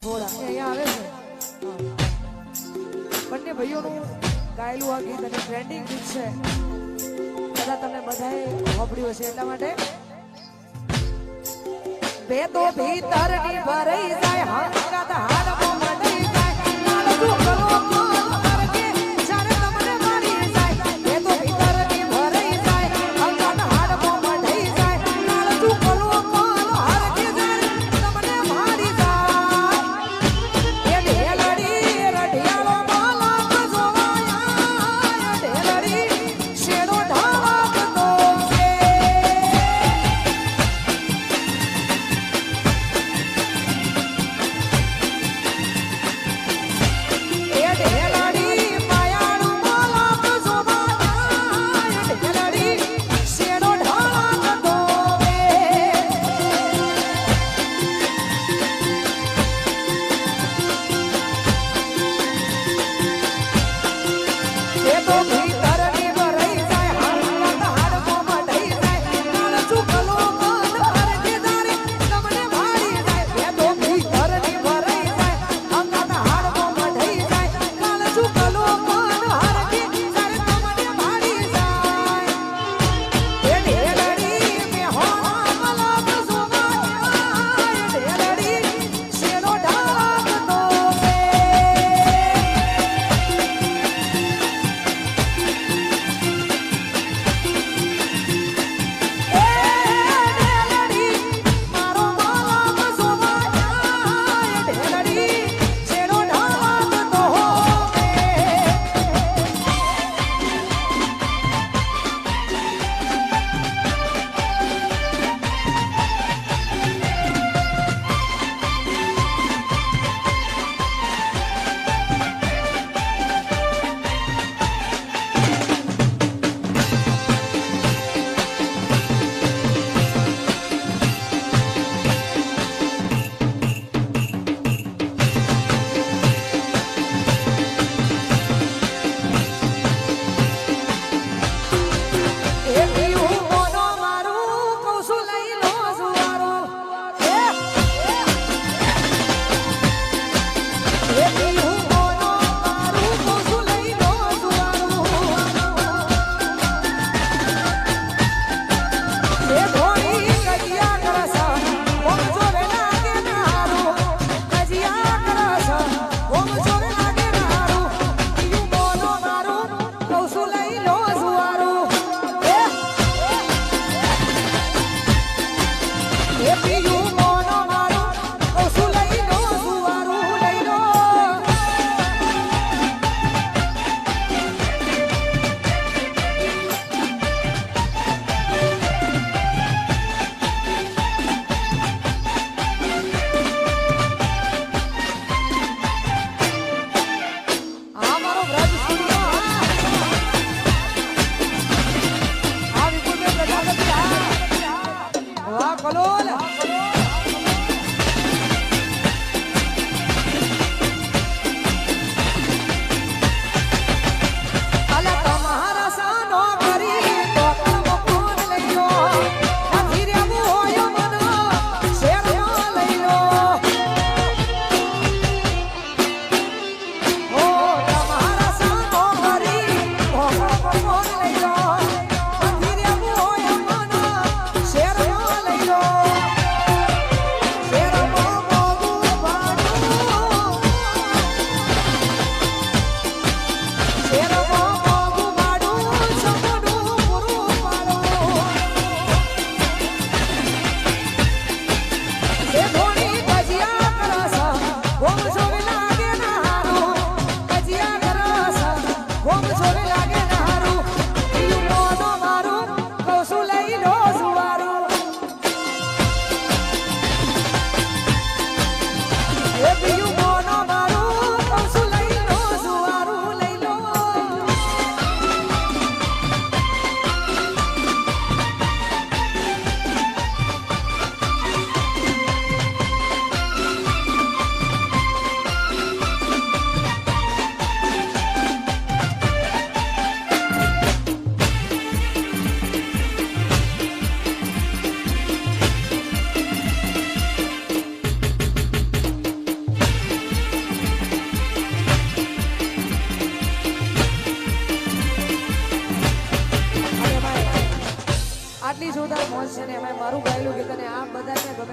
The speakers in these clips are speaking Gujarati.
થોડા અહીંયા આવે છે બંને ભાઈઓનું ગાયેલું આ ગીત અને ટ્રેન્ડિંગ ગીત છે કદાચ તમે બધાએ સાંભળ્યું હશે એટલા માટે બે તો ભીતરની ભરાઈ જાય હંગાત હાડમાં મંડાઈ જાય નાળું કરો કરકે જ્યારે તમને મારી જાય બે તો ભીતરની ભરાઈ જાય હંગાત હાડમાં મંડાઈ જાય નાળું કરો હરકે જાય તમને મારી જાય એ ઢેલડી રઢિયાળો માલા જોવાયા ઢેલડી શેડો ઢાળતો છે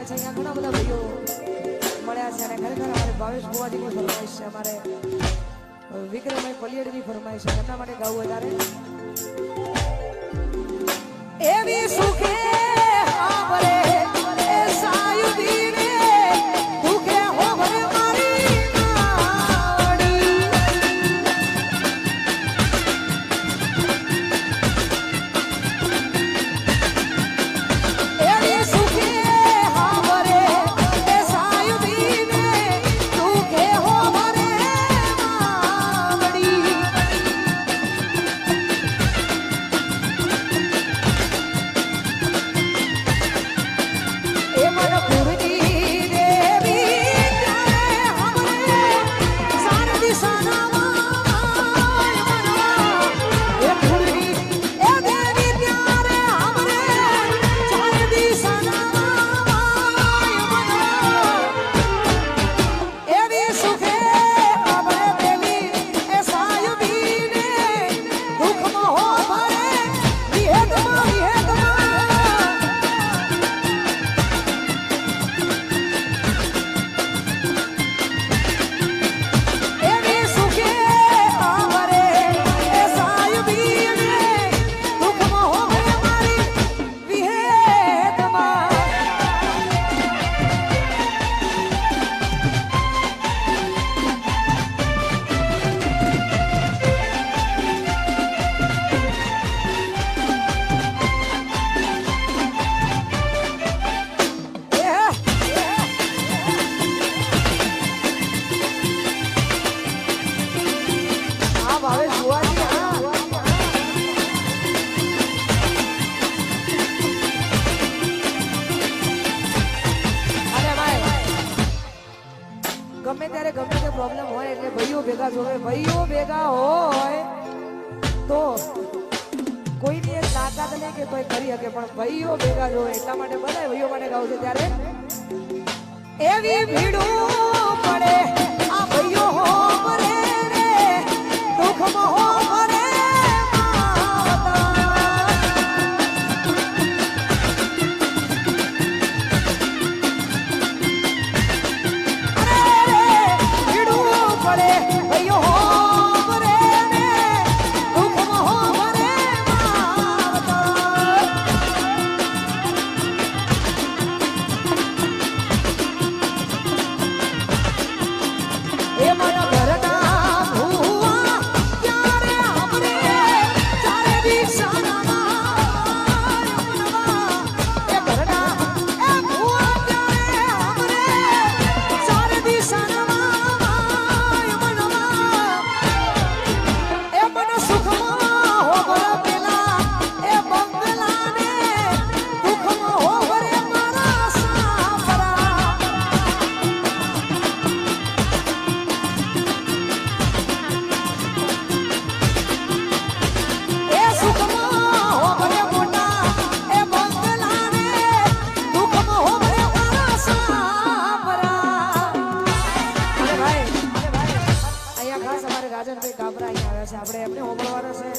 છે અહીંયા ઘણા બધા ભાઈઓ મળ્યા છે અને ખરેખર અમારે ભાવેશ ભુવાજીની ફરમાઈશ છે, અમારે વિક્રમભાઈ પલિયડની ફરમાઈશ છે, એમના માટે ગાવું વધારે એવી સુખે આવરે એ સાયુદીને દુખે હોવરે મારી નાવડી એવી સુખે આવરે એ સાયુદીને દુખે હોવરે માવડી ગમે ત્યારે ગમે તે પ્રોબ્લેમ હોય એટલે ભાઈઓ ભેગા જોવે, ભાઈઓ ભેગા હોય તો કોઈની એક તાકાત નહીં કે કોઈ કરી શકે, પણ ભાઈઓ ભેગા જોવે એટલા માટે બધા ભાઈઓ માટે ગાવું છે. ત્યારે એવી ભીડું પડે આ ભાઈઓ હો મરે રે દુઃખમાં હો મરે આપણે એમને હોંભળવાના છે,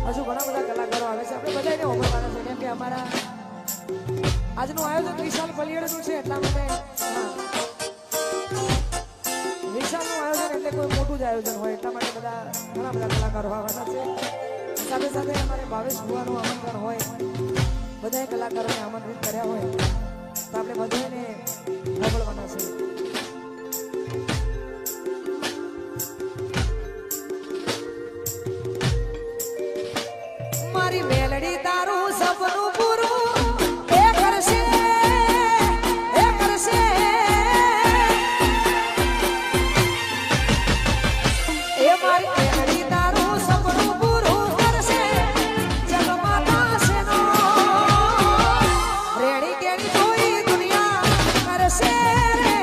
હજુ ઘણા બધા કલાકારો આવે છે, આપણે બધાને હોંભળવાના છે કેમ કે અમારા આજનું આયોજન વિશાલ પલિયડનું છે એટલા માટે વિશાલનું આયોજન એટલે કોઈ મોટું જ આયોજન હોય એટલા માટે બધા ઘણા બધા કલાકારો આવવાના છે. સાથે સાથે અમારે ભાવેશ ભુવાનું આમંત્રણ હોય, બધાએ કલાકારોને આમંત્રિત કર્યા હોય તો આપણે બધાને હોંભળવાના છે. મારી મેલડી તારું સપનું પૂરું એ કરશે એ કરશે એ મારી મેલડી તારું સપનું પૂરું કરશે જગમાં થશે નો રેડી કેડી કોઈ દુનિયા કરશે રે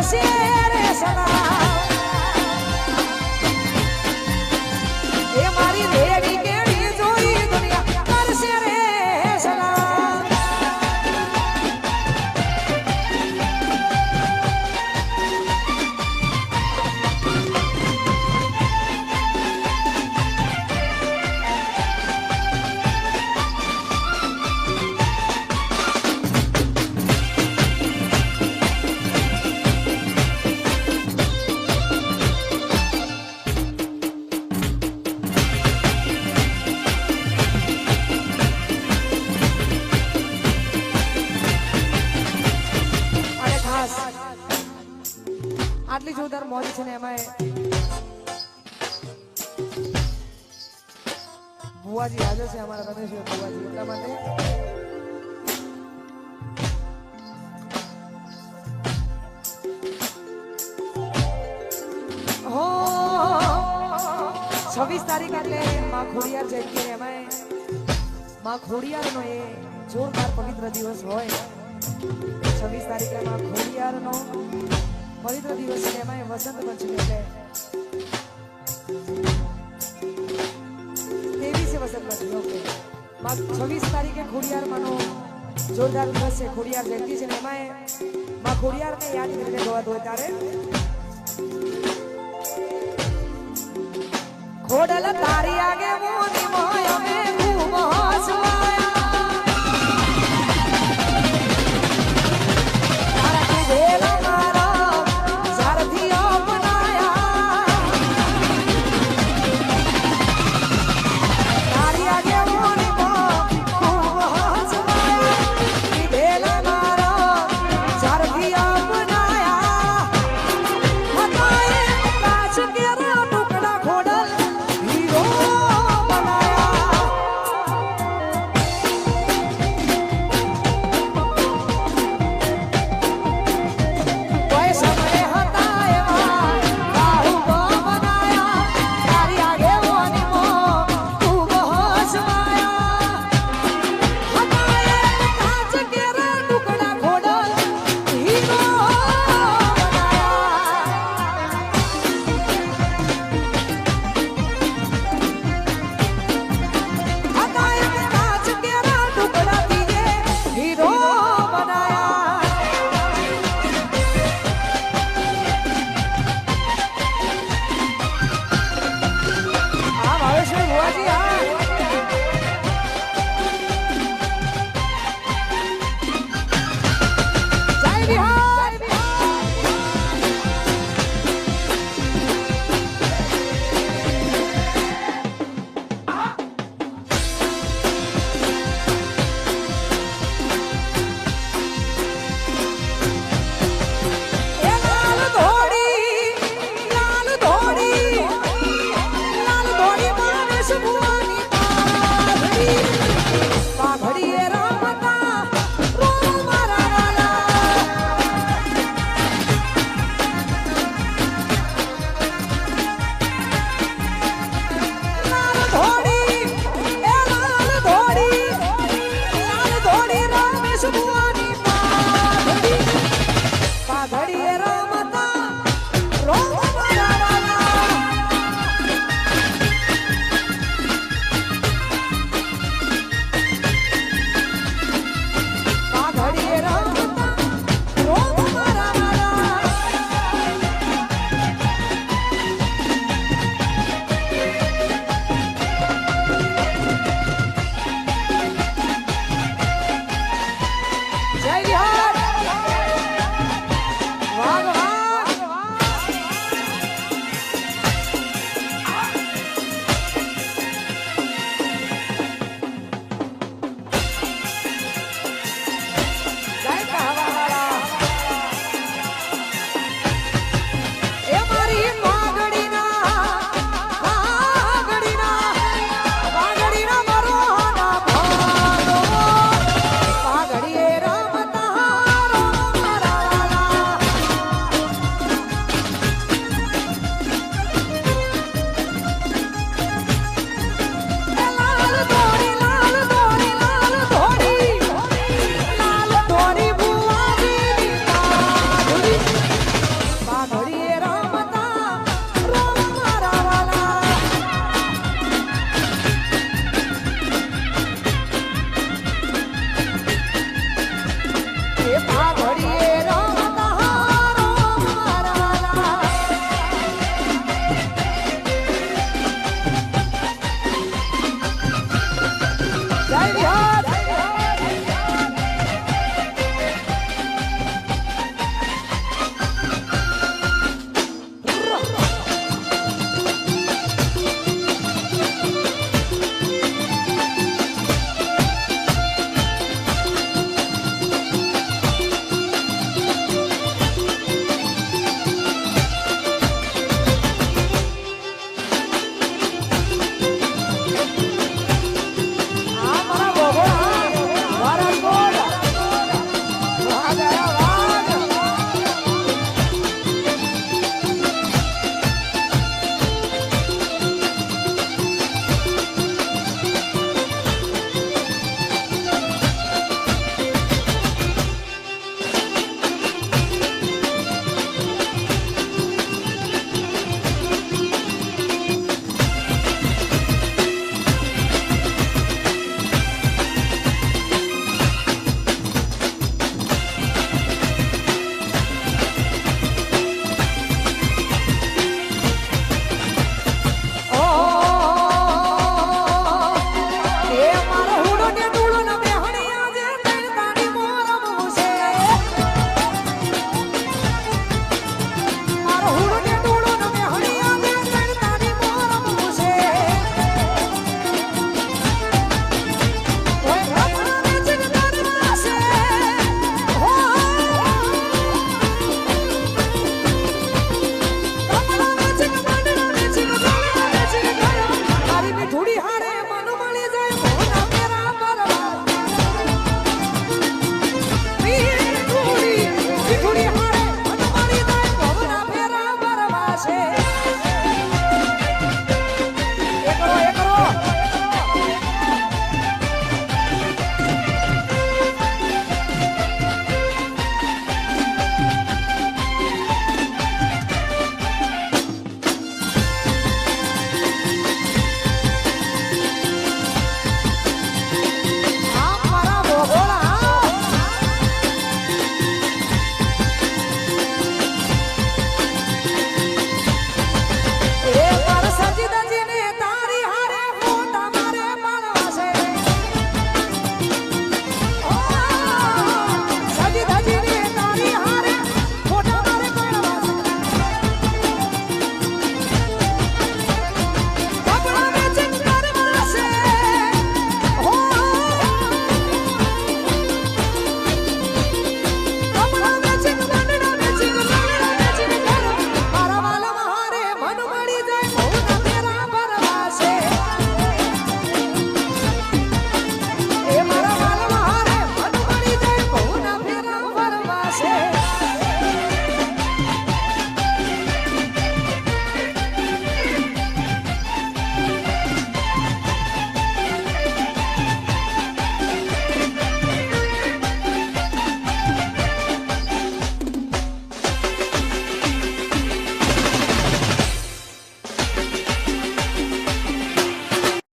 કરશે રે સલામ એ મારી રેડી કેડી જોઈ દુનિયા કરશે રે સલામ આટલી જોરદાર મોજ છે ને એમાં બુવાજી હાજર છે અમારા રમેશ બુવાજી એટલા માટે હો 26 તારીખ એટલે માં ખોડિયાર જયંતિ એમાં માં ખોડિયારનો એ જોરદાર પવિત્ર દિવસ હોય 26 તારીખે માં ખોડિયારનો પવિત્ર દિવસ છે એમાં વસંત પંચમી એટલે 23 વસંત પંચમી ઓકે 26 તારીખે ખોડિયાર માનો જોરદાર દિવસ છે ખોડિયાર જયંતિ છે એમાં માં ખોડિયારને યાદ કરીને ગવાતું હોય ત્યારે ખોડલ તારી આગે